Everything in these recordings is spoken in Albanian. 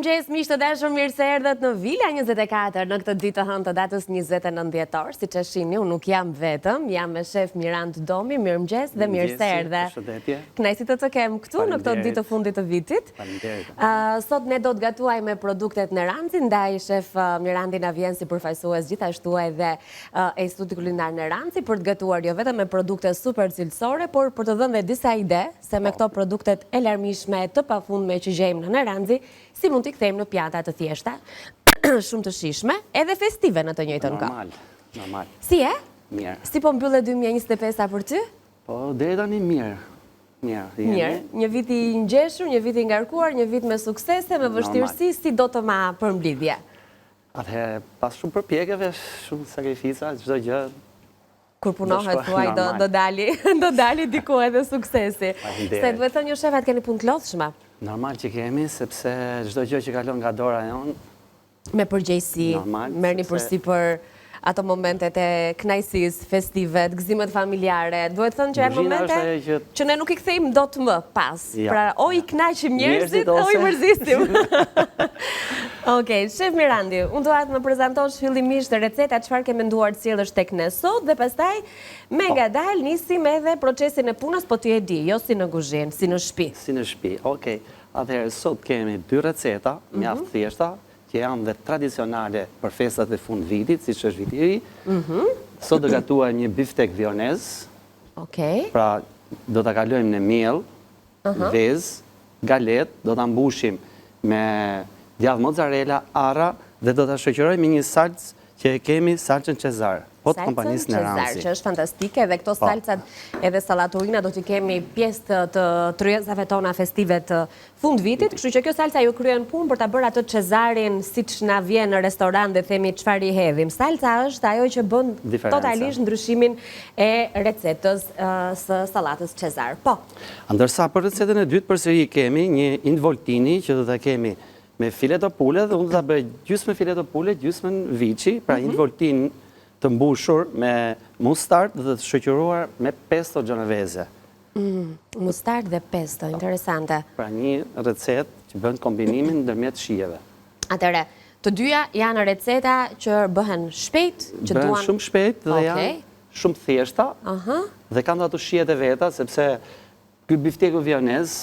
Mirëmëngjes, miq të dashur, mirë se erdhët në Vila 24 në këtë ditë të hënë të datës 29 dhjetor. Siç e shihni, unë nuk jam vetëm, jam me shef Mirand Domi. Mirëmëngjes dhe mirë se erdhe. Kënaqësi të kem këtu në këtë ditë të fundit të vitit. Sot ne do të gatuajmë produktet Neranci, ndaj shef Mirandi na vjen si përfaqësues gjithashtu edhe e Institutit Kulinar Neranci për të gatuar jo vetëm me produkte super cilësore, por për të dhënë dhe disa ide se me këto produktet e larmishme të pafundme që gjejmë në Neranci, si mund t'i kthejmë në pjata të thjeshta, shumë të shijshme, edhe festive në të njëjtën kohë. Normal. Si e? Mirë. Si po mbyllet 2025 për ty? Po, deri tani mirë. Mirë. Një vit i ngjeshur, një vit i ngarkuar, një vit me suksese, me vështirësi, si do të ma përmbledhje? Atëherë, pas shumë përpjekjeve, shumë sakrifica, çdo gjë. Kur punohet thuaj do dali diku edhe suksesi. Se duhet thënë ju shefat keni punë të lodhshme. Normal që kemi, sepse çdo gjë që kalon nga dora jonë. Me përgjegjësi, merrni përsipër ato momentet e kënaqësisë, festive, gëzimet familjare. Duhet thënë që janë momente që ne nuk i kthejmë dot më pas. Pra, o i kënaqim njerëzit, o i mërzisim. Okej, shef Mirandi, unë doja të më prezantosh fillimisht receta çfarë ke menduar të sjellësh tek ne sot dhe pastaj me ngadalë nisim edhe procesin e punës, po ti e di, jo si në kuzhinë, si në shtëpi. Si në shtëpi. Okej. Atëherë sot kemi 2 receta, mjaft thjeshta, që janë dhe tradicionale për festat e fund vitit, si që është viti i ri. Sot do gatuar një biftek vionez. Pra, do ta kalojmë në miell, vezë, galet, do ta mbushim me djath mozzarella, arra dhe do ta shoqërojmë me një salcë që kemi salcën Cezar. Po të kompanisë Neranci. Që është fantastike dhe këto salcat edhe salaturina do t'i kemi pjesë të tryezave tona festive të fund vitit, kështu që kjo salca ju kryen punë për ta bërë atë Cezarin siç na vjen në restoran dhe themi çfarë i hedhim. Salca është ajo që bën totalisht ndryshimin e recetës së sallatës Cezar. Po. Ndërsa për recetën e dytë përsëri kemi një involtini që do ta kemi me fileto pule dhe unë do ta bëj gjysmë fileto pule, gjysmën viçi, pra involtin të mbushur me mustard dhe të shoqëruar me pesto genovese. Mustard dhe pesto, interesante. Pra një recetë që bën kombinimin ndërmjet shijeve. Atëre, të dyja janë receta që bëhen shpejt, që duan... Bëhen shumë shpejt dhe janë shumë thjeshta dhe kanë ato shijet e veta, sepse ky bifteku vionez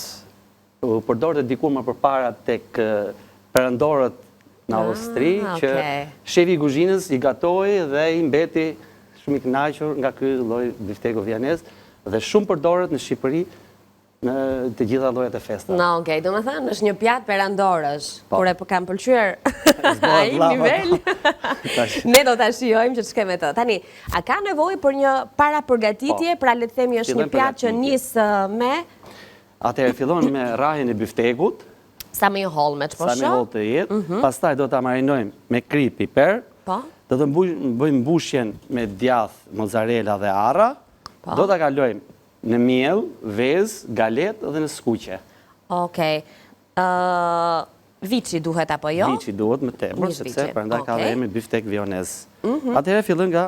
u përdorte diku më përpara tek perëndorët në Austri, që shefi i kuzhinës i gatoi dhe i mbeti shumë i kënaqur nga ky lloj bifteku vionez dhe shumë përdoret në Shqipëri në të gjitha llojet e festave. Okej, domethënë është një pjatë perandorësh, kur e kam pëlqyer ai nivel. Ne do ta shijojmë që ç'ke me të. Tani, a ka nevojë për një parapërgatitje, pra le të themi është një pjatë që nis me... Atëherë fillon me rrahjen e biftekut. Sa më i holl me ç'po shoh. Sa më i holl të jetë. Pastaj do ta marinojmë me kri, piper. Do të bëjmë mbushjen me djath, mozzarella dhe arra. Do ta kalojmë në miell, vezë, galet dhe në skuqe. Okej. Viçi duhet apo jo? Viçi duhet më tepër, sepse prandaj ka dhe emrin biftek vionez. Atëherë fillojmë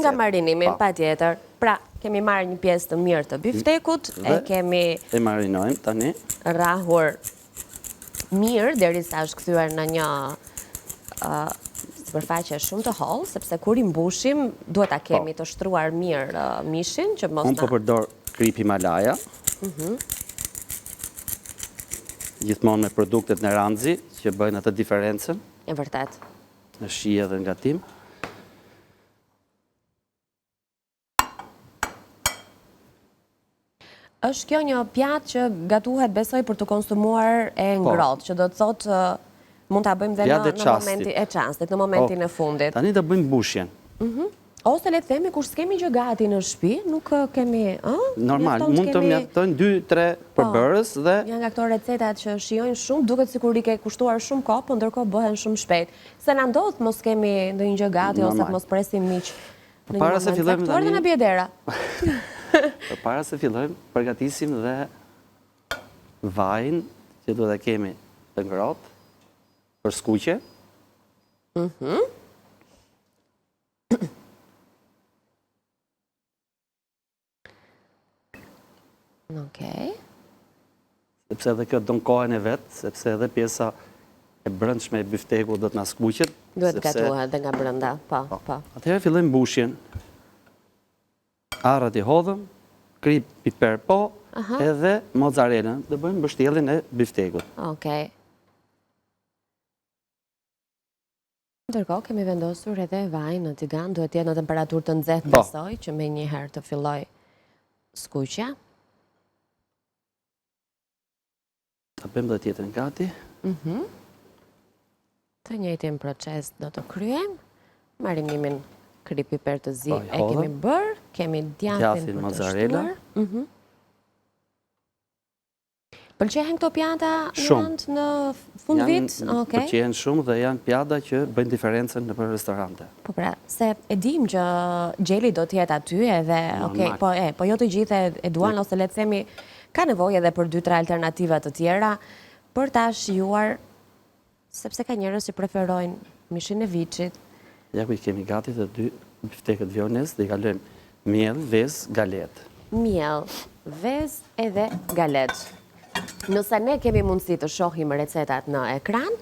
nga marinimi, patjetër. Pra, kemi marrë një pjesë të mirë të biftekut, e kemi... E marinojmë tani. Rrahur mirë, derisa është kthyer në një sipërfaqe shumë të hollë, sepse kur i mbushim, duhet ta kemi të shtruar mirë mishin, që mos na... Unë po përdor krip Himalaja. Gjithmonë me produktet Neranci, që bëjnë atë diferencën. E vërtet. Në shije dhe nga tim. Është kjo një pjatë që gatuhet besoj për të konsumuar e ngrohtë, që do të thotë mund ta bëjmë dhe në momentin e çastit, në momentin e fundit. Tani do bëjmë mbushjen. Ose le të themi kur s'kemi gjë gati në shtëpi, nuk kemi, normal, mund të mjaftojnë 2-3 përbërës dhe janë nga këto recetat që shijojnë shumë, duket sikur i ke kushtuar shumë kohë, por ndërkohë bëhen shumë shpejt. Se na ndodh mos kemi ndonjë gjë gati ose të mos presim miq. Para se fillojmë tani në bjedera. Para se fillojmë, përgatisim dhe vajin që do të kemi të ngrohtë për skuqe. Okej. Sepse edhe kjo don kohën e vetë, sepse edhe pjesa e brëndshme e bifteku do të na skuqet. Duhet gatuhet dhe nga brenda, po. Atëherë fillojmë mbushjen. Arrat i hodhëm, krip piper po, edhe mozzarellën. Dhe bëjmë mbështjelljen e biftekut. Okej. Ndërkohë kemi vendosur edhe vaj në tigan, duhet jetë në temperaturë të nxehtë besoj, që me një herë të filloj skuqja. Ta bëjmë dhe tjetrën gati. Të njëjtin proces do të kryejmë. Marinimin krip piper të zi e kemi bërë, kemi djathtin për të shtuar. Pëlqehen këto pjata në fund vit? Pëlqehen shumë dhe janë pjata që bëjnë diferencën në për restorante. Po pra, se e dim që gjeli do t'jetë aty edhe, po jo të gjithë e duan, ose le të themi, ka nevojë edhe për 2-3 alternativa të tjera për ta shijuar, sepse ka njerëz që preferojnë mishin e viçit. Ja ku i kemi gati të 2 biftekët vionez dhe i kalojmë miell, vezë, galet. Miell, vezë edhe galet. Nëse ne kemi mundësi të shohim recetat në ekran,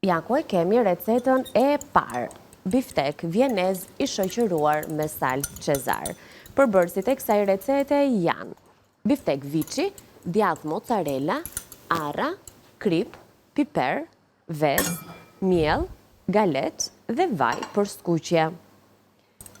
Jakoj kemi recetën e parë. Biftek vienez i shoqëruar me salcë Cezar. Përbërësit e kësaj recete janë biftek viçi, djathë mozzarella, arra, krip, piper, vezë, miell, galet dhe vaj për skuqje.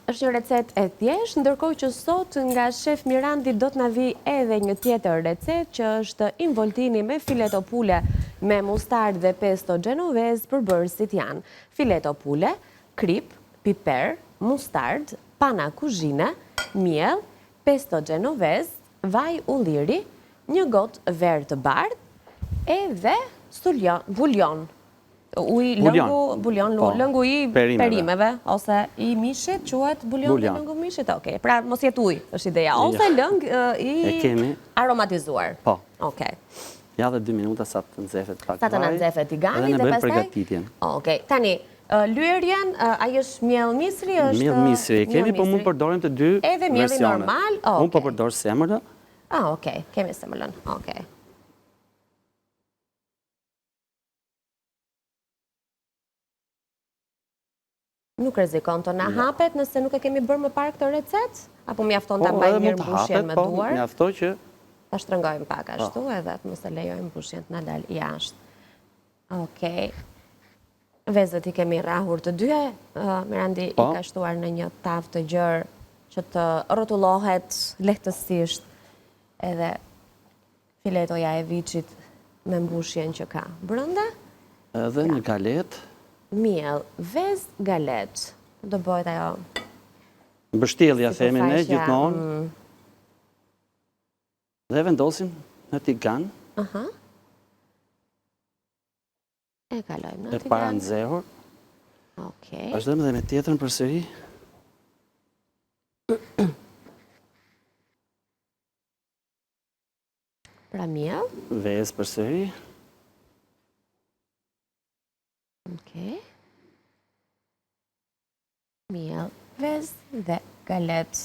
Është një recet e thjeshtë, ndërkohë që sot nga shef Mirandi do të na vi edhe një tjetër recet që është involtini me fileto pule me mustard dhe pesto genovese. Përbërësit janë fileto pule, krip, piper, mustard, pana kuzhine, miell, pesto genovese, vaj ulliri, një gotë verë të bardhë edhe buljon. Lëngu i perimeve, ose i mishit, quhet buljon dhe lëngu mishit, okej. Pra, mos jetë ujë, është ideja, ose lëng i aromatizuar. Po. Okej. Ja dhe 2 minuta sa të nxefet pak vaj. Sa të nxefet i gani dhe ne bëjmë përgatitjen. Okej, tani, lyerjen, ai është miell misri, është... Miell misri, kemi, po mund përdorim të 2 versionet. Edhe mielli normal, okej. Mund po përdor semërën. Okej, kemi semëllën, okej. Nuk rrezikon të na hapet nëse nuk e kemi bërë më parë këtë recet? Apo mjafton ta mbajmë mirë mbushjen me duar? Po, mjaftoj që... Ta shtrëngojmë pak ashtu edhe të mos e lejojmë mbushjen të na dalë jashtë. Okej. Vezët i kemi rrahur të dyja. Mirandi i ka shtuar në një tavë të gjerë që të rrotullohet lehtësisht edhe filetoja e viçit me mbushjen që ka brenda. Edhe një galet. Miell, vezë, galet. Do bëhet ajo... Mbështjellja themi ne gjithmonë. Dhe vendosim në tigan. E kalojmë në tigan. E para nxehur. Okej. Vazhdojmë dhe me tjetrën përsëri. Pra miell. Vezë përsëri. Okej. Miell, vezë dhe galet.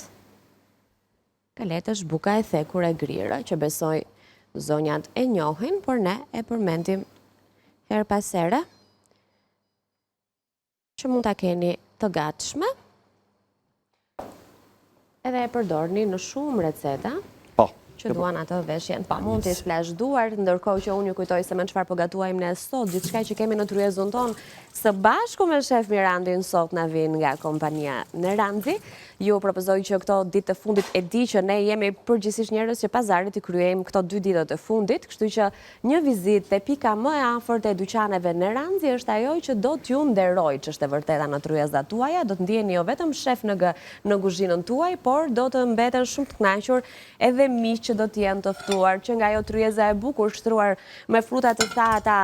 Galet është buka e thekur e grirë, që besoj zonjat e njohin, por ne e përmendim her pas here, që mund ta keni të gatshme, edhe e përdorni në shumë receta, që duan atë veshjen. Pa mund t'i splashduar, ndërkohë që unë ju kujtoj se me çfarë po gatuajmë ne sot, gjithçka që kemi në tryezun ton, së bashku me shef Mirandin sot na vin nga kompania Nerandi. Ju propozoj që këto ditë të fundit e di që ne jemi përgjithsisht njerëz që pazarit i kryejmë këto 2 ditë të fundit, kështu që një vizitë te pika më e afërt e dyqaneve Nerandi është ajo që do t'ju nderoj, që është e vërteta në tryezat tuaja, do të ndjeni jo vetëm shef në kuzhinën tuaj, por do të mbeten shumë të kënaqur edhe miq që do të jenë të ftuar, që nga ajo tryeza e bukur shtruar me fruta të thata,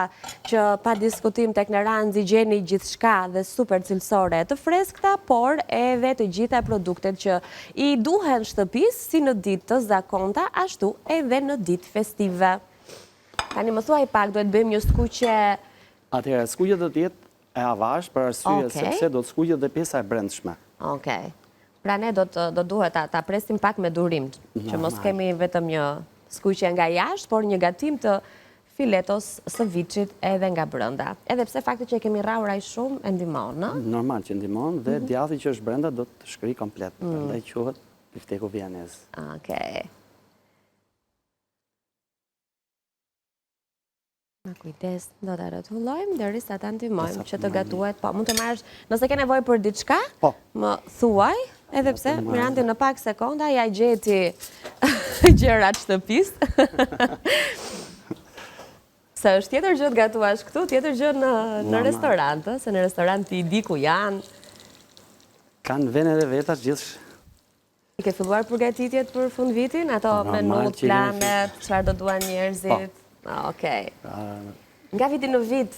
që pa diskutim tek Nerandi gjeni gjithçka dhe super cilësore të freskëta, por edhe të gjitha produktet që i duhen shtëpisë si në ditë të zakonta, ashtu edhe në ditë festive. Tani më thuaj pak, duhet bëjmë një skuqje... Atëherë, skuqja do të jetë e avash për arsye sepse do të skuqet dhe pjesa e brendshme. Okej. Pra ne do duhet ta presim pak me durim, që mos kemi vetëm një skuqje nga jashtë, por një gatim të filetos së viçit edhe nga brenda. Edhe pse fakti që e kemi rrahur aq shumë e ndihmon, ë? Normal që ndihmon dhe djathi që është brenda do të shkëri komplet. Prandaj quhet bifteku vianez. Okej. Me kujdes, do të rrotullojmë derisa ta ndihmojmë që të gatuhet. Po, mund të marrësh, nëse ke nevojë për diçka, më thuaj, edhe pse Mirandi në pak sekonda ja gjeti gjërat shtëpisë. Se është tjetër gjë të gatuash këtu, tjetër gjë në restorant, se në restorant ti di ku janë. Kanë venet e veta gjithë. I ke filluar përgatitjet për fundvitin, ato menut, planet, çfarë do duan njerëzit? Okej. Nga viti në vit,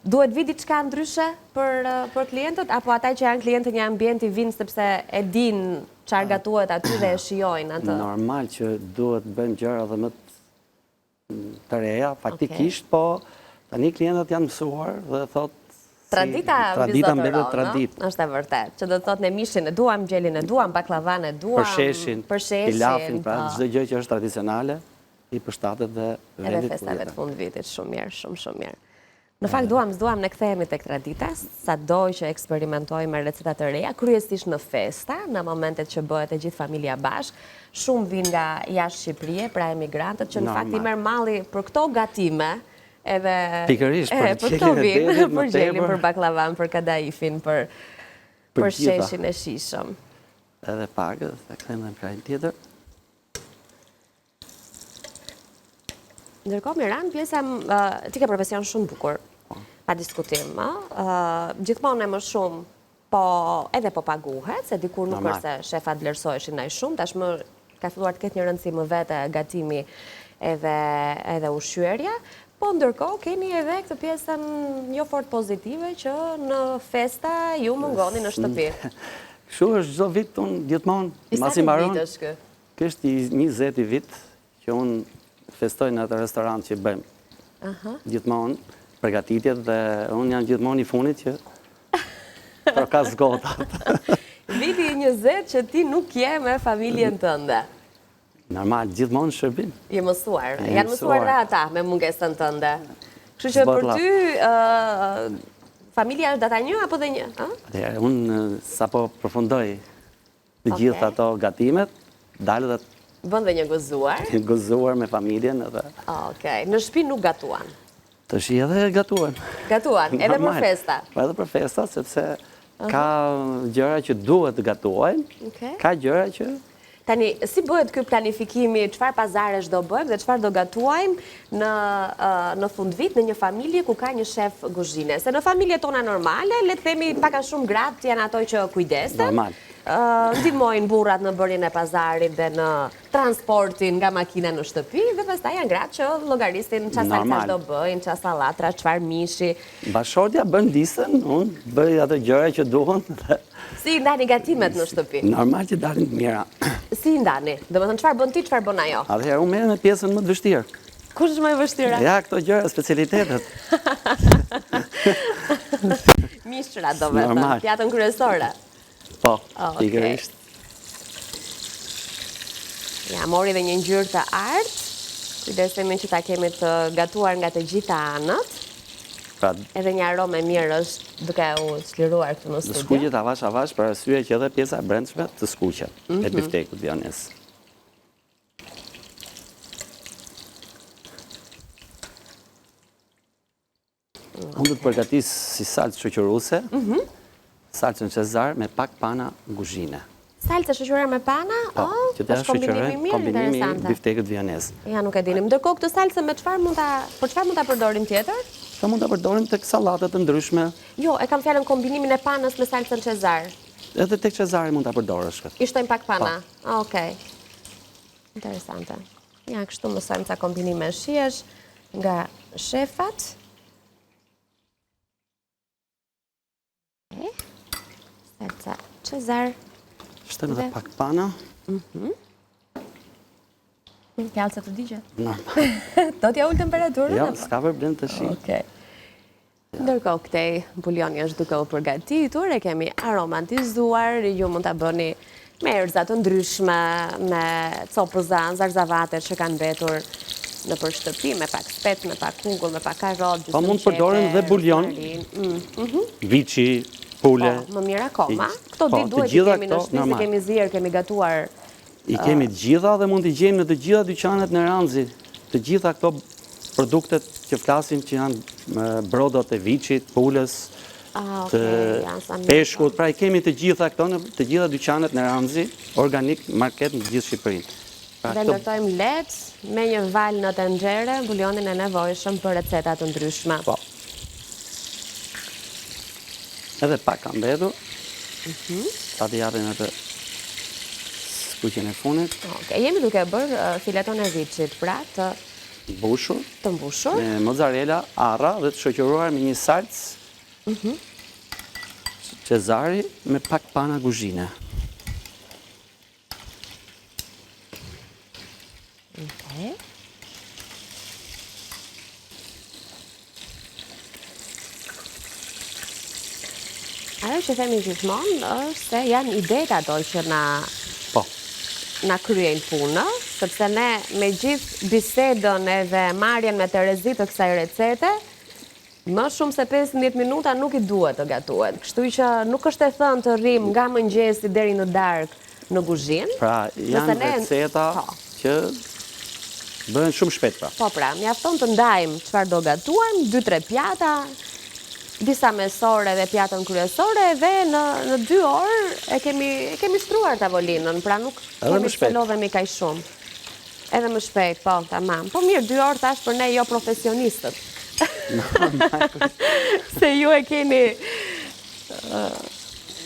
duhet vi diçka ndryshe për klientët, apo ata që janë klientë një ambienti vinë sepse e din çfarë gatuhet aty dhe e shijojnë atë? Normal që duhet bëjmë gjëra dhe më të reja, faktikisht, po tani klientët janë mësuar dhe thotë Tradita mbetet tradit. Është e vërtet, që do të thotë ne mishin e duam, gjelin e duam, baklavan e duam, përsheshin, pilafin, pra çdo gjë që është tradicionale i përshtatet dhe edhe festave të fundvitit, shumë mirë, shumë mirë. Në fakt duam ne kthehemi tek tradita, sado që eksperimentojmë me receta të reja, kryesisht në festa, në momentet që bëhet e gjithë familja bashk, shumë vinë nga jashtë Shqipërie, pra emigrantët, që në fakt i merr malli për këto gatime, edhe pikërisht për këto vinë, për gjelin, për baklavan, për kadaifin, për sheshin e shishëm. Edhe pak, dhe kthejmë dhe në krajin tjetër. Ndërkohë, Mirand, pjesa ti ke profesion shumë bukur, pa diskutim, gjithmonë e më shumë, po edhe po paguhet, se dikur nuk është se shefat vlerësoheshin aq shumë, tashmë ka filluar të ketë një rëndësi më vete gatimi edhe ushqyerja, po ndërkohë keni edhe këtë pjesën jo fort pozitive që në festa ju mungoni në shtëpi. Kështu është çdo vit unë gjithmonë masi mbaron. Ky është 20 vit që unë festoj në atë restorant që bëjmë. Gjithmonë përgatitjet dhe unë jam gjithmonë i funit që ka zgotat. Viti 20 që ti nuk je me familjen tënde. Normal, gjithmonë shërbim. Je mësuar. Janë mësuar dhe ata me mungesën tënde. Kështu që për ty, familja është data një apo dhe një? Unë sapo përfundoj të gjithë ato gatimet, dalë dhe bën dhe një gëzuar. Gëzuar me familjen edhe. Okej. Në shtëpi nuk gatuan. Të shi edhe gatuan. Gatuan, edhe për festa. Edhe për festa, sepse ka gjëra që duhet të gatuajnë, ka gjëra që... Tani, si bëhet ky planifikimi, çfarë pazaresh do bëjmë dhe çfarë do gatuajmë në fund vit në një familje ku ka një shef kuzhine? Se në familjet tona normale, le të themi pak a shumë gratë janë ato që kujdesen. Normal. Ndihmojnë burrat në bërjen e pazarit dhe në transportin nga makina në shtëpi, dhe pastaj janë gratë që llogarisin çfarë salcash do bëjnë, çfarë sallatra, çfarë mishi. Bashortja bën listën, unë bëj ato gjëra që duhen. Si ndani gatimet në shtëpi? Normal që dalin të mira. Si ndani? Domethënë çfarë bën ti, çfarë bën ajo? Atëherë unë merrem me pjesën më të vështirë. Kush është më e vështira? Ja, këto gjëra, specialitetet. Mishra do të thënë, pjatën kryesore. Po, pikërisht. Ja, mori dhe një ngjyrë të artë. Kujdesemi që ta kemi të gatuar nga të gjitha anët. Edhe një aromë e mirë është duke u çliruar këtu në studio. Skuqet avash për arsye që edhe pjesa e brendshme të skuqet e biftekut vianez. Unë do të përgatis si salcë shoqëruese, salcën Cezar me pak pana kuzhine. Salca shoqëruar me pana? Që të shoqërojmë kombinimi i biftekut vianez. Ja, nuk e dinim. Ndërkohë këtë salcë me çfarë mund ta përdorim tjetër? Sa mund ta përdorim tek sallatat të ndryshme. Jo, e kam fjalën kombinimin e panës me salcën Cezar. Edhe tek Cezari mund ta përdorësh këtë. I shtojmë pak pana. Okej. Interesante. Ja, kështu mësojmë ca kombinime shihesh nga shefat. Salca Cezar. Shtojmë edhe pak pana. Fjalë se të digje? Normal. Do t'ja ullë temperaturën? Jo, s'ka problem të shi. Ndërkohë këtej buljoni është duke u përgatitur, e kemi aromatizuar, ju mund ta bëni me erëza të ndryshme, me copëza, zarzavate që kanë mbetur në për shtëpi, me pak spec, me pak kungull, me pak karrot, Po mund të përdorim dhe buljon, viçi, pule. Më mirë akoma. Këto Po, ditë duhet të gjitha i kemi në këto, shtëpi, se normal. kemi zier, kemi gatuar. I kemi të gjitha dhe mund t'i gjejmë në të gjitha dyqanet në Ranzi. Të gjitha këto produktet që flasim që janë brodot e viçit, pulës, të peshkut, pra i kemi të gjitha këto në të gjitha dyqanet në Ranzi, organik, market në gjithë Shqipërinë. Dhe ndërtojmë lehtë me një val në tenxhere, buljonin e nevojshëm për receta të ndryshme. Po. Edhe pak ka mbetur. Ta t'i japim atë skuqjen e funit. Jemi duke bërë fileton e viçit, pra të Mbushur. Të mbushur. Me mozzarella, arra dhe të shoqëruar me një salcë Cezari me pak pana kuzhine. Ajo që themi gjithmonë është se janë idetë ato që na kryejnë punë, sepse ne me gjithë bisedën edhe marrjen me Terezi të kësaj recete, më shumë se 15 minuta nuk i duhet të gatuhet. Kështu që nuk është e thënë të rrim nga mëngjesi deri në darkë në kuzhinë. Pra, janë receta që bëhen shumë shpejt pra. Po pra, mjafton të ndajmë çfarë do gatuajmë, 2-3 pjata, disa mesore dhe pjatën kryesore, dhe në 2 orë e kemi shtruar tavolinën, pra nuk kemi të lodhemi kaq shumë. Edhe më shpejt, po, tamam. Po mirë, 2 orë thash për ne jo profesionistët. Se ju e keni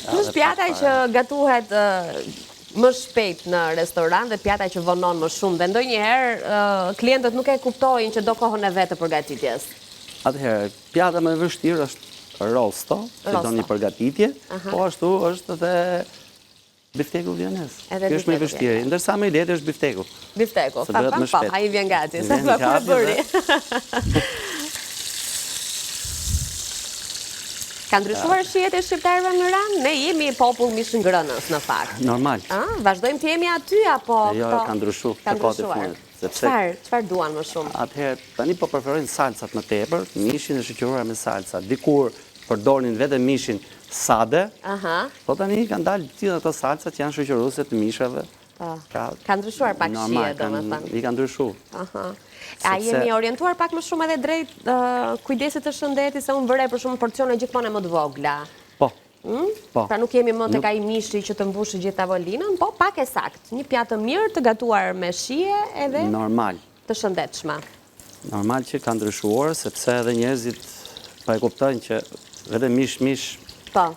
plus pjata që gatuhet më shpejt në restoran dhe pjata që vonon më shumë, dhe ndonjëherë klientët nuk e kuptojnë që do kohën e vetë të përgatitjes. Atëherë, pjata më e vështirë është rosto, që do një përgatitje, po ashtu është edhe bifteku vionez. Kjo është më i vështirë, ndërsa më i lehtë është bifteku. Bifteku, ai vjen gati, sa kur bëri. Ka ndryshuar shihet e shqiptarëve në Ranë? Ne jemi popull mishngrënës në fakt. Normal. Vazhdojmë të jemi aty apo Jo, ka ndryshuar të kote funit. Çfarë duan më shumë? Atëherë, tani po preferojnë salcat më tepër, mishin e shoqëruar me salca. Dikur përdornin vetëm mishin sade, po tani kanë dalë gjithë ato salca që janë shoqëruese të mishave. Ka ndryshuar pak shije, domethënë. I ka ndryshuar. A jemi orientuar pak më shumë edhe drejt kujdesit të shëndetit, se unë vërej për shumë porcione gjithmonë më të vogla. Po. Pra nuk jemi më tek ai mishi që të mbushë gjithë tavolinën, po pak e sakt. Një pjatë të mirë të gatuar me shije edhe normal, të shëndetshme. Normal që ka ndryshuar, sepse edhe njerëzit pa e kuptojnë që vetëm mish. Po.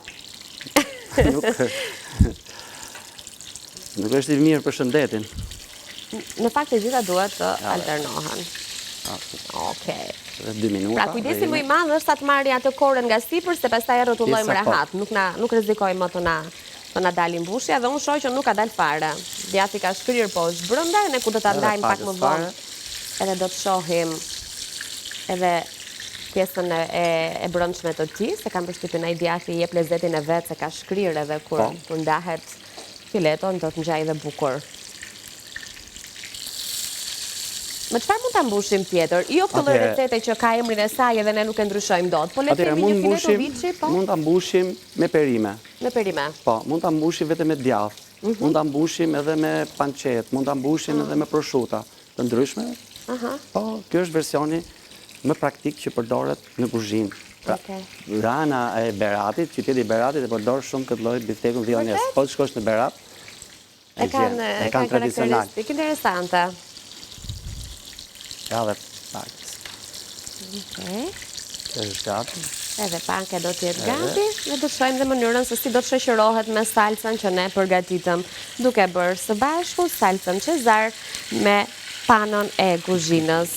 Nuk është i mirë për shëndetin. Në fakt e gjitha duhet të alternohen. Okej. 2 minuta. Pra kujdesi më i madh është ta marrë atë korën nga sipër, se pastaj rrotullojmë rehat. Nuk rrezikojmë të na dalin mbushja, dhe unë shoh që nuk ka dalë fare. Djati ka shkrirë poshtë brenda, ne ku do ta ndajmë pak më vonë. Edhe do të shohim edhe pjesën e brendshme të tij, se kam përshtypjen ai djati i jep lezetin e vet, se ka shkrirë edhe kur ndahet fileton do të ngjajë dhe bukur. Me çfarë mund ta mbushim tjetër? Jo këtë lloj recete që ka emrin e saj edhe ne nuk e ndryshojmë dot. Po le të themi një fileto viçi, po. Mund ta mbushim me perime. Me perime. Po, mund ta mbushim vetëm me djath. Mund ta mbushim edhe me pancet, mund ta mbushim edhe me prosciutto, të ndryshme. Po, kjo është versioni më praktik që përdoret në kuzhinë. Rana e Beratit, qyteti i Beratit e përdor shumë këtë lloj biftekun vionez. Po të shkosh në Berat, e kanë karakteristikë interesante. Ka dhe pakës. Kjo është gati. Edhe panke do t'jetë gati, dhe do shojmë dhe mënyrën se si do të shoqërohet me salcën që ne përgatitëm, duke bërë së bashku salcën Cezar me panën e kuzhinës.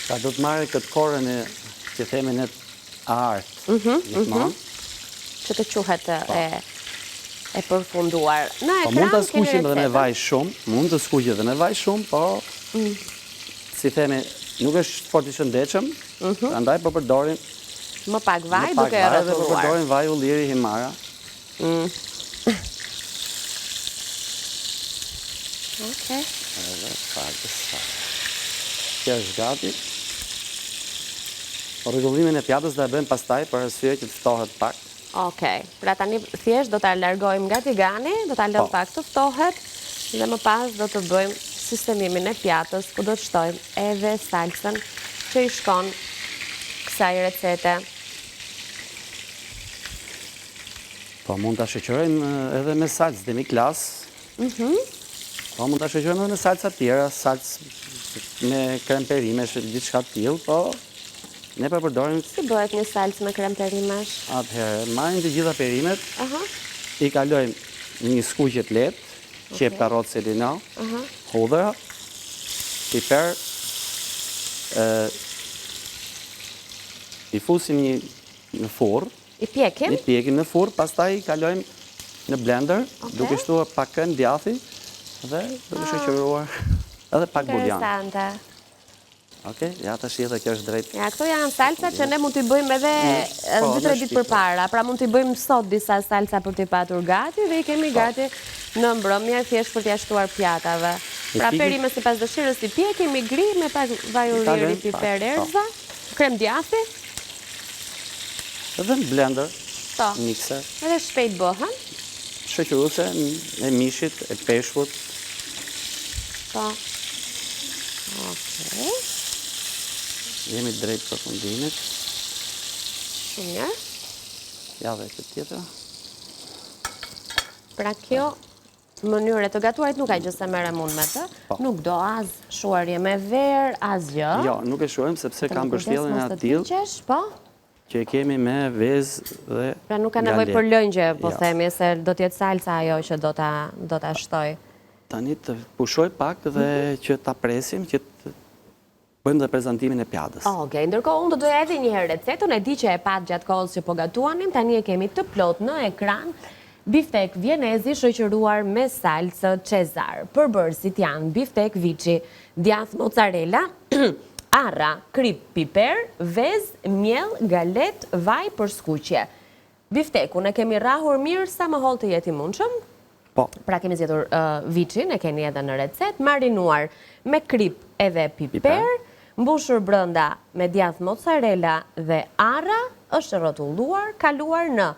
Pra do të marrë këtë korën e që themi në artë, që të quhet e përfunduar. Po mund të skuqim edhe me vaj shumë, po si themi, nuk është fort i shëndetshëm, prandaj po përdorim Më pak vaj duke e rrotulluar. Dhe përdojmë vaj ulliri himara. Okej. Edhe pak. Kjo është gati. Rregullimin e pjatës dhe e bëjmë pastaj për arsye që të ftohet pak. Okej. Pra tani thjesht do ta largojmë nga tigani, do ta lëmë pak të ftohet dhe më pas do të bëjmë sistemimin e pjatës ku do të shtojmë edhe salsën që i shkon kësaj recete. Po mund ta shoqërojmë edhe me salcë demi-glas. Po mund ta shoqërojmë edhe me salca tjera, salcë me krem perimesh, diçka të tillë, po ne përdorim. Si bëhet një salcë me krem perimesh? Atëherë, marrim të gjitha perimet, i kalojmë në një skuqje të lehtë, qep karrotë selino, hudhra, piper, i fusim në furrë. I pjekim? I pjekim në furrë, pastaj i kalojmë në blender, duke shtuar pak kënd djathi dhe duke shoqëruar edhe pak buljam. Interesante. Okej, ja tash edhe kjo është drejt. Ja, këto janë salca që ne mund t'i bëjmë edhe 2-3 ditë përpara. Pra mund t'i bëjmë sot disa salca për t'i patur gati dhe i kemi gati në mbrëmje thjesht për t'ia shtuar pjatave. Pra perime sipas dëshirës i pjekim, i gri me pak vaj ulliri, piper, erza, krem djathi. Edhe në blender, mikser. Edhe shpejt bëhen. Shoqëruese e mishit, e peshkut. Po. Okej. Jemi drejt përfundimit. Shumë mirë. Ja dhe këtë tjetër. Pra kjo mënyre të gatuarit nuk ka gjë se merrem unë me të. Nuk do as shuarje me verë, as gjë. Jo, nuk e shuajmë sepse kam mbështjelljen e atill. Po. Që e kemi me vezë dhe pra nuk ka nevojë për lëngje, po themi, se do t'jetë salca ajo që do ta shtoj. Tani të pushoj pak dhe që ta presim, që të bëjmë dhe prezantimin e pjatës. Okej, ndërkohë unë do doja edhe një herë recetën, e di që e pat gjatë kohës që po gatuanim, tani e kemi të plot në ekran. Biftek vienezi shoqëruar me salcë Cezar. Përbërësit janë biftek viçi, djath mozzarella, arra, krip, piper, vez, miell, galet, vaj për skuqje. Biftekun e kemi rrahur mirë sa më holl të jetë i mundshëm. Pra kemi zgjedhur viçin, e keni edhe në recet, marinuar me krip edhe piper, mbushur brenda me djath mozzarella dhe arra, është rrotulluar, kaluar në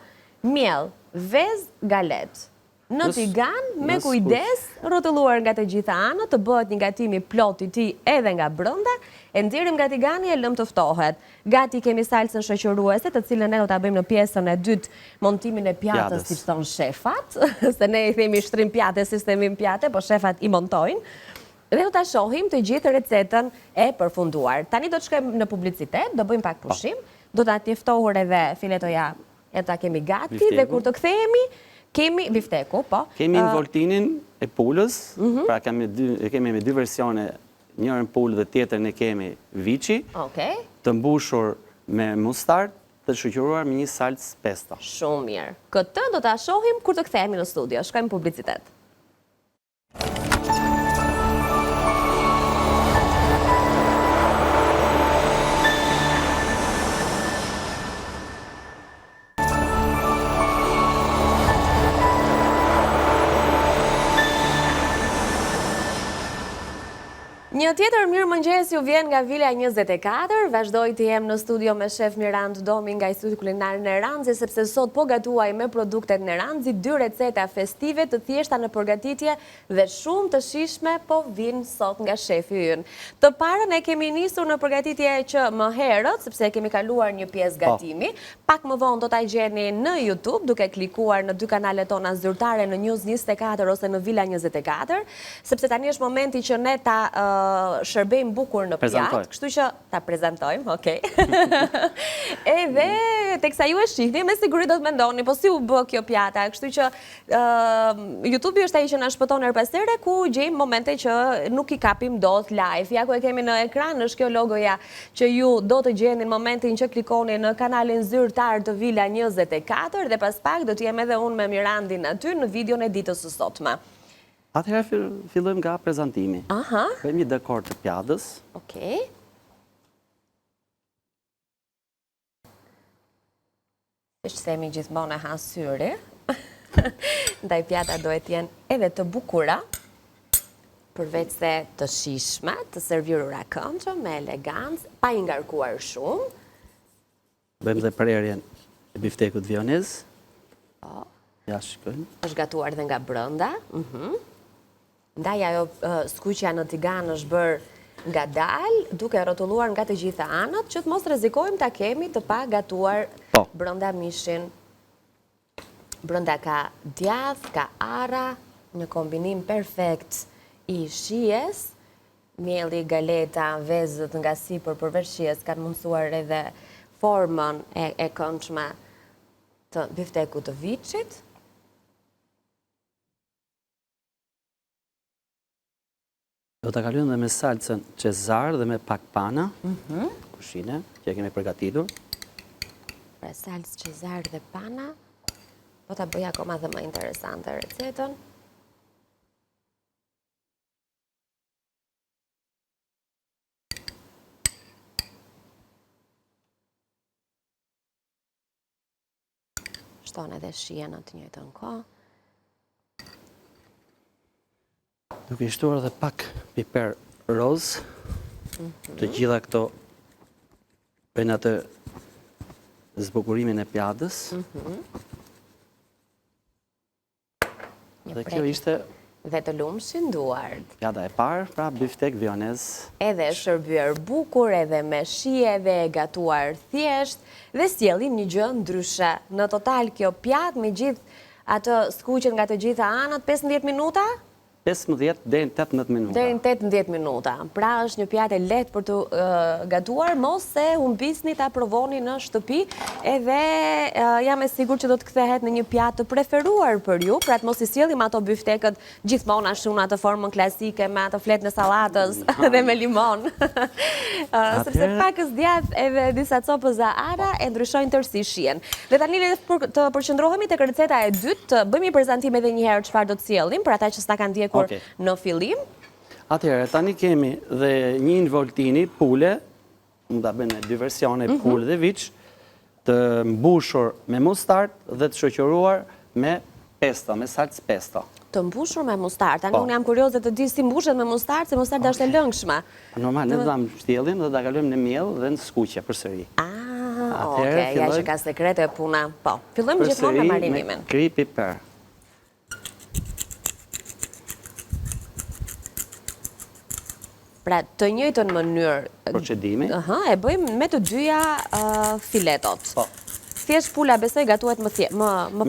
miell, vez, galet. Në tigan, me kujdes, rrotulluar nga të gjitha anët, të bëhet një gatimi plot i tij edhe nga brenda, e nxjerrim nga tigani e lëm të ftohet. Gati kemi salcën shoqëruese, të cilën ne do ta bëjmë në pjesën e dytë, montimin e pjatës, siç thon shefat, se ne i themi shtrim pjate, sistemim pjate, po shefat i montojnë. Dhe do ta shohim të gjithë recetën e përfunduar. Tani do të shkojmë në publicitet, do bëjmë pak pushim, do ta të ftohur edhe filetoja, e ta kemi gati dhe kur të kthehemi kemi bifteku, po. Kemi involtinin e pulës, pra kemi me dy versione, njërën pulë dhe tjetërën e kemi viçi, të mbushur me mustard, të shoqëruar me një salcë pesto. Shumë mirë. Këtë do ta shohim kur të kthehemi në studio. Shkojmë publicitet. Një tjetër mirëmëngjes ju vjen nga Vila 24, vazhdoj të jem në studio me shef Mirand Domi nga Instituti Kulinar Neranzi, sepse sot po gatuaj me produktet Neranzi, 2 receta festive të thjeshta në përgatitje dhe shumë të shishme po vinë sot nga shefi ynë. Të parën e kemi nisur në përgatitje që më herët, sepse kemi kaluar një pjesë gatimi, pak më vonë do ta gjeni në YouTube duke klikuar në 2 kanalet tona zyrtare në News 24 ose në Vila 24, sepse tani është momenti që ne ta shërbejmë bukur në pjatë, kështu që ta prezantojmë, okej. Edhe teksa ju e shihni, me siguri do të mendoni, po si u bë kjo pjata, kështu që YouTube është ai që na shpëton her pas here, ku gjejmë momente që nuk i kapim dot live. Ja ku e kemi në ekran, është kjo logoja që ju do të gjeni në momentin që klikoni në kanalin zyrtar të Vila 24 dhe pas pak do të jem edhe unë me Mirandin aty në videon e ditës së sotme. Atëherë fillojmë nga prezantimi. Bëjmë një dekor të pjatës. Okej. Është themi gjithmonë e hasyri. Ndaj pjatat duhet jenë edhe të bukura, përveç se të shishme, të servirura këndshëm, me elegancë, pa i ngarkuar shumë. Bëjmë dhe prerjen e biftekut vionez. Ja shikojmë. Është gatuar dhe nga brenda. Ndaj ajo skuqja në tigan është bërë nga dalë, duke rrotulluar nga të gjitha anët, që të mos rrezikojmë ta kemi të pa gatuar brenda mishin. Brenda ka djath, ka ara, një kombinim perfekt i shijes. Mielli, galeta, vezët nga sipër përveç shijes kanë mundësuar edhe formën e këndshme të biftekut të viçit. Do të kalojmë dhe me salcën Cezar dhe me pak pana, kushine, që e kemi përgatitur. Pra salcë Cezar dhe pana, po ta bëj akoma dhe më interesante recetën. Shton edhe shije në të njëjtën kohë. Duke i shtuar edhe pak piper roz, të gjitha këto bëjnë atë zbukurimin e pjadës. Dhe kjo ishte dhe të lumshin duart. Pjada e parë, pra biftek vionez. Edhe shërbyer bukur, edhe me shije, edhe gatuar thjesht, dhe sjellim një gjë ndryshe. Në total kjo pjatë me gjithë atë skuqen nga të gjitha anët 15 minuta? 15 deri në 18 minuta. Deri në 18 minuta. Pra është një pjatë e lehtë për të gatuar, mos se humbisni ta provoni në shtëpi, edhe jam e sigurt që do të kthehet në një pjatë të preferuar për ju, pra të mos i sjellim ato biftekët gjithmonë ashtu në atë formën klasike me atë fletën e sallatës dhe me limon. Sepse pakës djath edhe disa copë ara e ndryshojnë tërësi shijen. Dhe tani le të përqendrohemi tek receta e dytë, bëjmë një prezantim edhe një herë çfarë do të sjellim për ata që s'ta kanë në fillim. Atëherë, tani kemi dhe një involtini pule, mund ta bëjmë 2 versione, pule dhe viç, të mbushur me mustard dhe të shoqëruar me pesto, me salcë pesto. Të mbushur me mustard. Tani unë jam kurioze të di si mbushet me mustard, se mustarda është e lëngshme. Normal, ne do ta mbështjellim dhe ta kalojmë në miell dhe në skuqje përsëri. Okej, ja që ka sekrete puna. Po, fillojmë gjithmonë me marinimin. Kri piper. Pra, të njëjtën mënyrë procedimi. E bëjmë me të dyja filetot. Po. Thjesht pula besoj gatuhet më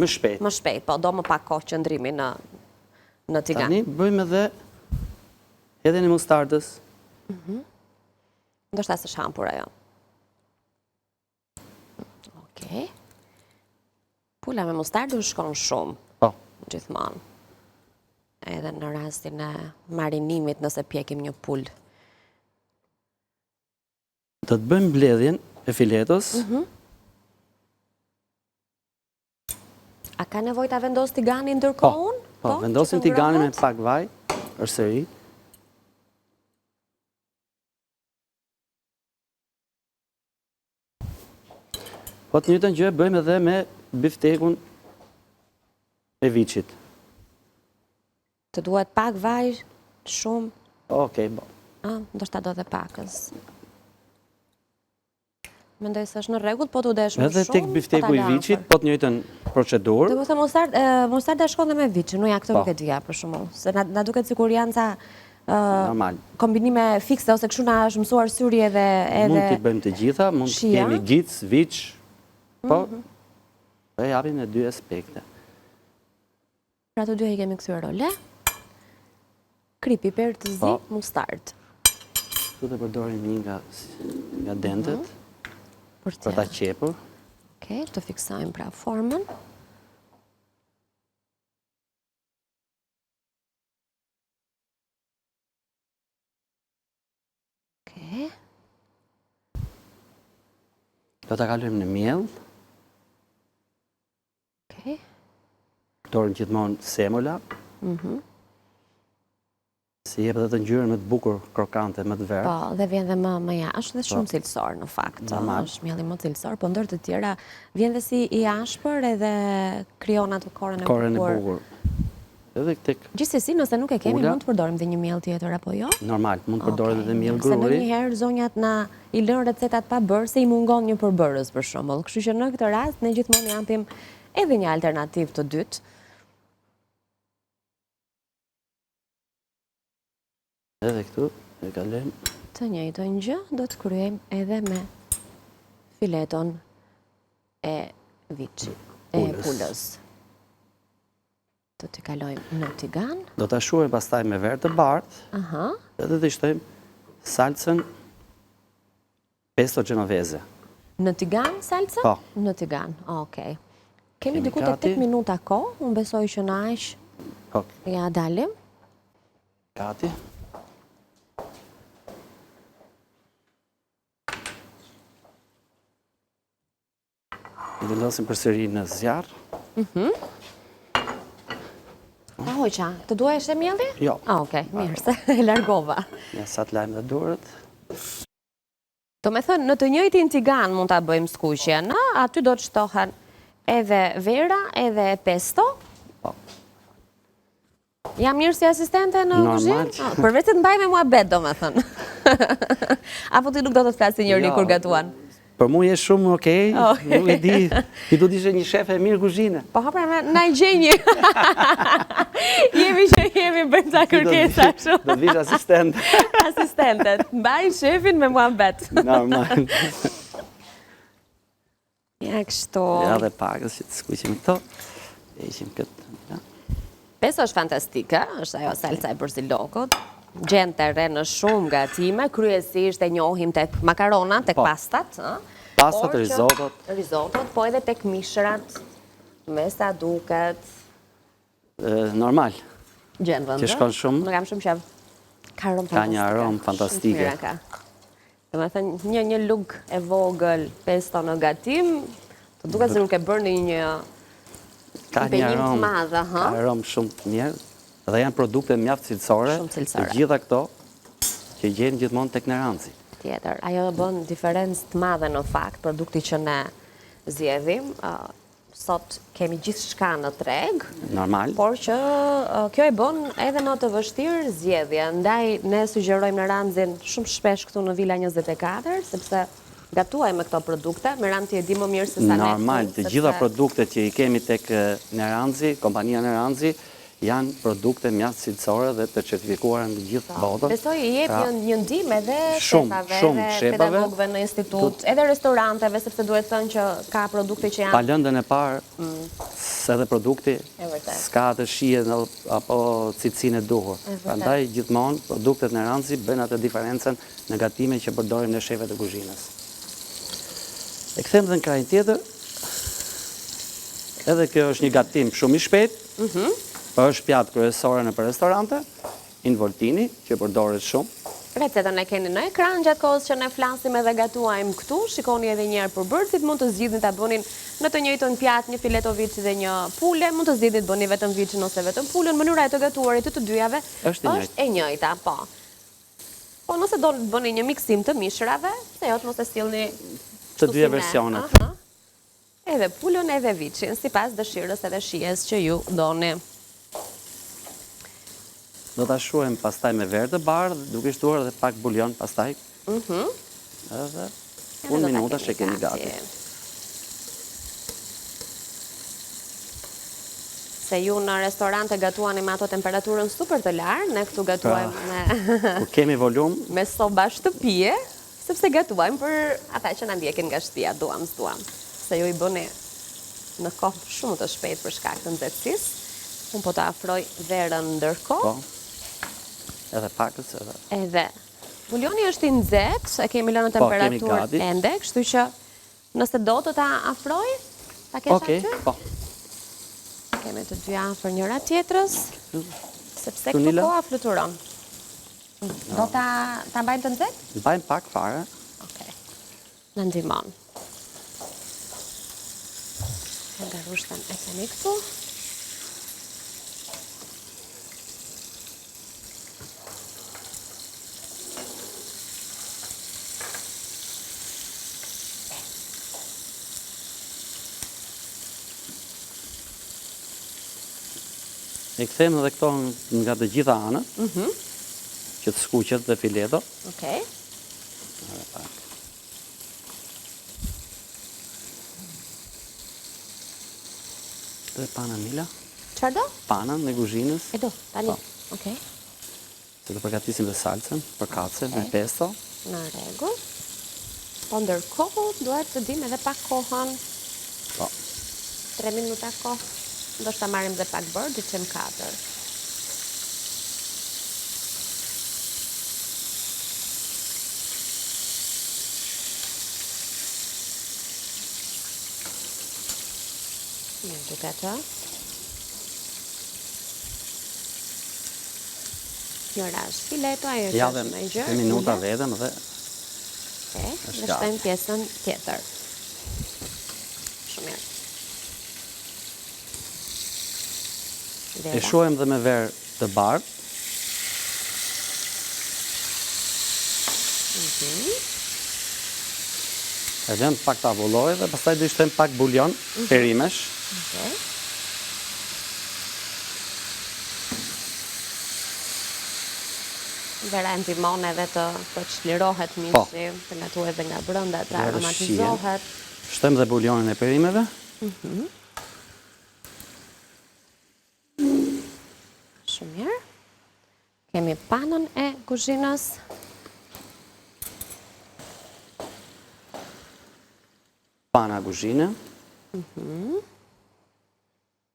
shpejt. Më shpejt, po do më pak kohë qëndrimi në tigan. Tani bëjmë edhe në mustardës. Ndoshta së shampur ajo. Okej. Pula me mustardë shkon shumë. Po. Gjithmonë. Edhe në rastin e marinimit nëse pjekim një pul. Do të bëjmë mbledhjen e filetos. A ka nevojë ta vendos tiganin ndërkohën? Po, vendosim tiganin me pak vaj, përsëri. Po të njëjtën gjë bëjmë edhe me biftekun e viçit. Të duhet pak vaj, shumë? Okej, bo. Ndoshta do dhe pakës. Mendoj se është në rregull, po t'u desh më shumë. Edhe tek bifteku i viçit, po të njëjtën procedurë. Do të them mostarda shkon dhe me viçin, uja këtë nuk e dija për shembull, se na duket sikur janë ca kombinime fikse ose kështu na është mësuar syri edhe mund t'i bëjmë të gjitha, mund të kemi gic, viç, po e japim në 2 aspekte. Pra të dy i kemi kthyer role. Kri, piper të zi, mustard. Tu të përdorim një nga dendet. Për ta qepur. Okej, të fiksojmë pra formën. Okej. Do ta kalojmë në miell. Okej. 2 okay. 2 Përdorën gjithmonë semola. Si jep dhe të ngjyrën më të bukur, krokante, më të verdh. Po, dhe vjen dhe më jashtë dhe shumë cilësor në fakt. Është mjelli më cilësor, po ndër të tjera vjen dhe si i ashpër edhe krijon atë korën e bukur. Edhe tek. Gjithsesi, nëse nuk e kemi, mund të përdorim dhe një miell tjetër apo jo? Normal, mund të përdorim edhe miell gruri. Se ndonjëherë zonjat na i lën recetat pa bërë se i mungon një përbërës për shembull. Kështu që në këtë rast ne gjithmonë japim edhe një alternativë të dytë. Edhe këtu e kalojm. Të njëjtën gjë do të kryejmë edhe me fileton e pulës. Do t'i kalojmë në tigan. Do t'a shuajmë pastaj me verë të bardhë. Edhe të shtojmë salcën pesto genovese. Në tigan salcën? Po. Në tigan, okej. Kemi diku të 8 minuta kohë, unë besoj që në aq. Ja dalim. Gati. I vendosim përsëri në zjarr. Hoqa, të duhesh e mjelli? Jo. Okej, mirë, se e largova. Ja, sa të lajmë dhe durët. Do me thënë, në të njëjtin tigan mund të bëjmë skuqjen, aty do të shtohen edhe vera, edhe pesto. Po. Jam mirë si asistente në kuzhinë? Normal. Përveç se të mbaj me muhabet, do me thënë. Apo ti nuk do të flasi njëri kur gatuan? Për mu je shumë okej, nuk e di, ti du t'ishe një shef e mirë kuzhine. Po hapra na i gjenjë. Jemi bëjmë ta kërkesa shumë. Do t'vish asistent. Asistentet, mbaj shefin me muhabet. Normal. Ja kështu. Ja dhe pakës që të skuqim këto, e ishim këtë. Pesto është fantastike, është ajo salca e përsilokut. Gjen terren në shumë gatime, kryesisht e njohim tek makaronat, tek pastat. Pastat, rizotot. Rizotot, po edhe tek mishrat, me sa duket. Normal. Gjen vëndë. Që shkon shumë. Nuk kam shumë qef. Ka një aromë fantastike. Dhe me thënë një lug e vogël pesto në gatim, të duket se nuk e bërë një impenjim të madhe. Ka aromë shumë të mirë. Dhe janë produkte mjaft cilësore, të gjitha këto që gjenë gjithmonë tek Neranci. Tjetër, ajo bën diferencë të madhe në fakt, produkti që ne zjedhim. Sot kemi gjithë shka në treg, normal, por që kjo e bën edhe në të vështirë zjedhje. Ndaj ne sugjerojmë Neranzin shumë shpesh këtu në Vila 24, sepse gatuaj me këto produkte, Meranti e di më mirë se sa ne. Normal, të gjitha produktet që i kemi tek Neranzi, kompania Neranzi, janë produkte mjaft cilësore dhe të certifikuara në gjithë botën. Besoj i jep një ndihmë edhe shefave, edhe pedagogëve në institut, edhe restoranteve, sepse duhet thënë që ka produkte që janë... Pa lëndën e parë, se dhe produkti s'ka të shije apo cilësinë e duhur. Prandaj gjithmonë produktet në Neranzi bëjnë atë diferencën në gatime që përdorin në shefet e kuzhinës. E kthem dhe në krajin tjetër, edhe kjo është një gatim shumë i shpejtë, është pjatë kryesore në për restorante, involtini, që përdoret shumë. Recetën e keni në ekran gjatë kohës që ne flasim edhe gatuajmë këtu, shikoni edhe njerë përbërësit, mund të zgjidhni ta bënin në të njëjtën pjatë një fileto vici dhe një pule, mund të zgjidhni të bëni vetëm vicin ose vetëm pulën, mënyra e të gatuarit të dyjave është e njëjta, po. Po nëse do të bëni një miksim të mishrave, se jo të mos e sillni të dyja versionet. Edhe pulën edhe vicin, sipas dëshirës edhe shijes që ju doni. Do t'a shuajmë pastaj me verë të bardhë, duke shtuar edhe pak bulion pastaj. Edhe unë minuta që kemi gati. Se ju në restorante gatuani me ato temperaturën super të larë, ne këtu gatuajmë me... Kur kemi volum... Me soba shtëpie, sepse gatuajmë për ata që në ndjekin nga shtëpia, duam s'duam. Se ju i bëni në kohë shumë të shpejt për shkak të nxehtësisë. Unë po të afroj verën ndërkohë. Edhe pakës edhe... Edhe. Buljoni është i nxehtë, e kemi lënë në temperaturë ende, kështu që nëse do të ta afroj, ta kesh aty? Po. Kemi të dy afër njëra tjetrës, sepse këtu koha fluturon. Do ta mbajmë të nxehtë? Mbajmë pak fare. Okej. Në ndihmon. Nga rushtën e kemi këtu. E kthejmë edhe këto nga të gjitha anët, që të skuqet dhe fileto. Okej. Dhe pana Mila. Çfarë do? Panën në kuzhinës. E do, tani. Okej. Se të përgatisim dhe salcën, për kace, me pesto. Në rregull. Po ndërkohë duhet të dim edhe pak kohën. Po. 3 minuta kohë. Ndoshta marrim dhe pak bërë, diçem 4. Mirë duke të. Njëra është fileto, ajo që është me gjë. 3 minuta vetëm dhe dhe shtojmë pjesën tjetër. Shumë mirë. E shohem dhe me verë të bardhë. E lëmë pak të avulloj dhe pastaj do i shtojmë pak buljon, perimesh. Vera e ndihmon edhe të çlirohet mishi, të gatuhet edhe nga brenda, të aromatizohet. Shtojmë dhe buljonin e perimeve. Shumë mirë. Kemi panën e kuzhinës. Pana kuzhine.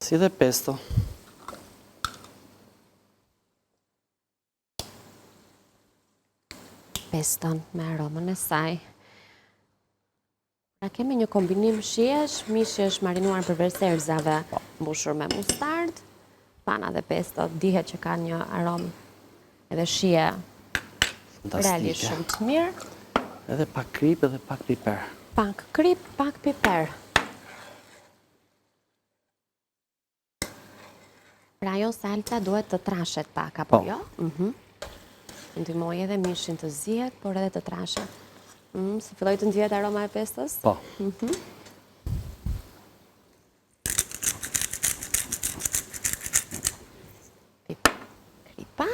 Si dhe pesto. Peston me aromën e saj. Pra kemi një kombinim shihesh, mishi është marinuar përveç erëzave, mbushur me mustard, pana dhe pesto dihet që ka një aromë edhe shije realisht shumë të mirë. Edhe pak krip edhe pak piper. Pak krip, pak piper. Pra ajo salca duhet të trashet pak, apo jo? Ndihmoj edhe mishin të zihet, por edhe të trashet. Se filloi të ndjehet aroma e pestës? Po. Kripa.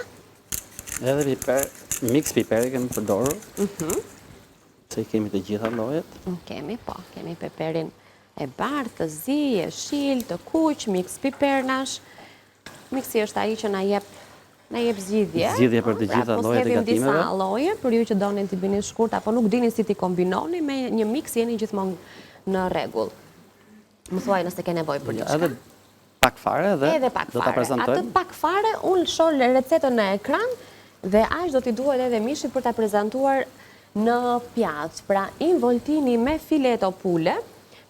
Edhe piper, mix piperi kemi përdorur. Se i kemi të gjitha llojet. Kemi, po. Kemi piperin e bardhë, të zi, jeshil, të kuq, mix pipernash. Mixi është ai që na jep zgjidhje. Zgjidhje për të gjitha llojet e gatimeve. Po disa lloje, për ju që donin t'i bini shkurt apo nuk dini si t'i kombinoni, me një mix jeni gjithmonë në rregull. Më thuaj nëse ke nevojë për diçka. Edhe pak fare dhe do ta prezantojmë. Atë pak fare, unë shoh recetën në ekran dhe aq do t'i duhet edhe mishit për ta prezantuar në pjatë. Pra, involtini me fileto pule,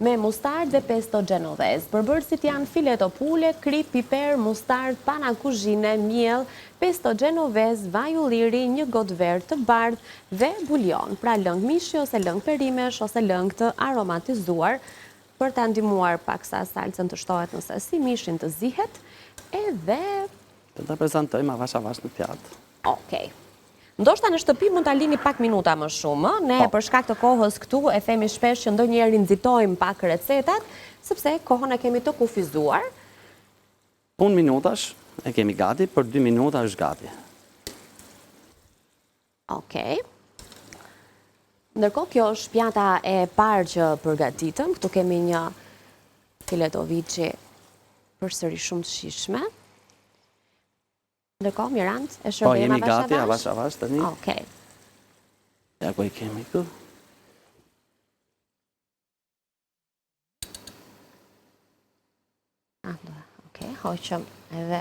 me mustard dhe pesto genovese. Përbërësit janë fileto pule, krip, piper, mustard, pana kuzhine, miell, pesto genovese, vaj ulliri, një gotë verë të bardhë dhe buljon. Pra lëng mishi ose lëng perimesh ose lëng të aromatizuar për të ndihmuar paksa salcën të shtohet në sasi, mishin të zihet edhe do ta prezantojmë avash avash në pjatë. Okej. Ndoshta në shtëpi mund ta lini pak minuta më shumë, ne për shkak të kohës këtu e themi shpesh që ndonjëherë nxitojmë pak recetat, sepse kohën e kemi të kufizuar. Unë minutash e kemi gati, për 2 minuta është gati. Okej. Ndërkohë kjo është pjata e parë që përgatitëm, këtu kemi një fileto viçi përsëri shumë të shijshme. Ndërkohë, Mirand, e shërbejmë avash-avash? Po, jemi gati, avash-avash tani. Okej. Ja ku i kemi këtu. Okej, hoqëm edhe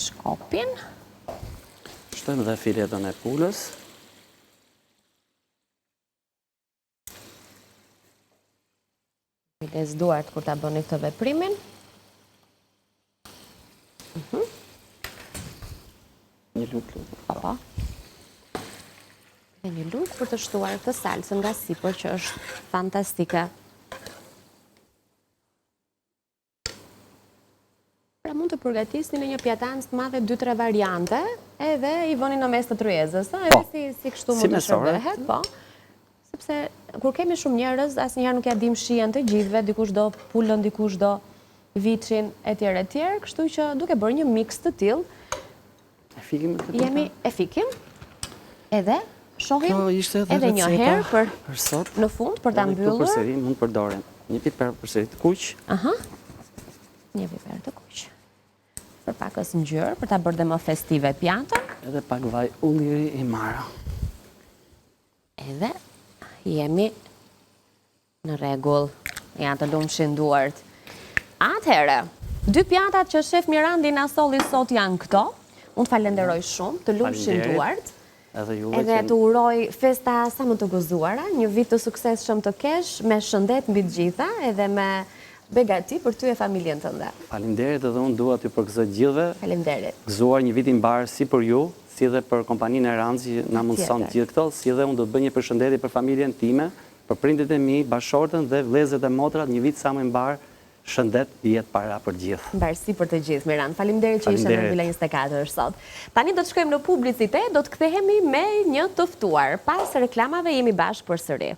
shkopin. Shtojmë dhe filetën e pulës. Kujdes duart kur ta bëni këtë veprimin. Një lutë. Po. Dhe një lutë për të shtuar këtë salsën nga sipër që është fantastike. Pra mund të përgatisni në një pjatancë të madhe 2-3 variante, edhe i vëni në mes të tryezës, edhe si kështu mund të shërbehet, po. Sepse kur kemi shumë njerëz, asnjëherë nuk ja dim shijen të gjithëve, dikush do pulën, dikush do Viçin etj, kështu që duke bërë një mix të tillë, e fikim, edhe shohim edhe një herë për sot. Në fund për ta mbyllur. Përsëri mund të përdoren një piper përsëri të kuq. Një piper të kuq. Për pakës ngjyrë, për ta bërë dhe më festive pjatën. Edhe pak vaj ulliri i mara. Edhe jemi në rregull. Janë të lumshin duart. Atëherë, 2 pjatat që shef Mirandi na solli sot janë këto. Unë të falenderoj shumë, të lumshin duart. Edhe të uroj festa sa më të gëzuara, një vit të suksesshëm të kesh, me shëndet mbi të gjitha, edhe me begati për ty e familjen tënde. Faleminderit, edhe unë dua t'ju përgëzoj gjithëve. Faleminderit. Gëzuar një vit i mbar si për ju, si dhe për kompaninë e Ranxhi që na mundson gjithë këto, si dhe unë do të bëj një përshëndetje për familjen time, për prindit e mi, bashortën dhe vëllezërit e motrat, një vit sa më i mbar. Shëndet, jetë para për gjithë. Mbarësi për të gjithë, Mirand. Faleminderit që ishe në Villa 24 sot. Tani do të shkojmë në publicitet, do të kthehemi me një të ftuar. Pas reklamave jemi bashkë përsëri.